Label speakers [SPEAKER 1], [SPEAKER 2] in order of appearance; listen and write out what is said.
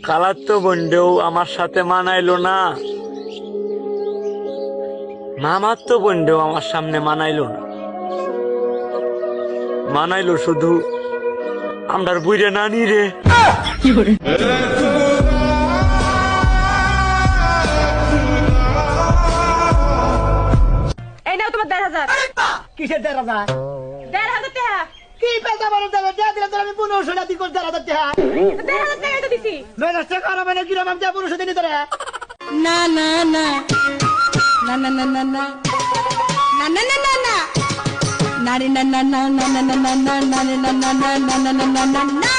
[SPEAKER 1] খালাতো বোনটাও আমার সাথে মানাইলো না, মামার তো বোনটাও আমার সামনে মানাইলো না, মানাইলো শুধু আমরার বুইরে নানি রে।
[SPEAKER 2] এই নাও তোমার ১,৫০০।
[SPEAKER 3] কিসের ১,৫০০?
[SPEAKER 2] ১,৫০০ টাকা।
[SPEAKER 3] কি পেঁচা মানুষ দেবে? দেয়া দিলে তোর আমি ১৫০০ টাকা দিই, ১,৫০০ টাকা।
[SPEAKER 2] ১,৫০০ টাকাই তো দিছি।
[SPEAKER 3] মেজাজ টাকা আর মানে কিরম আমি ১৫০০ দিই তোরে?
[SPEAKER 4] না না না না না না না না না না না না না নারে না না না না না না না না না না না না না না না না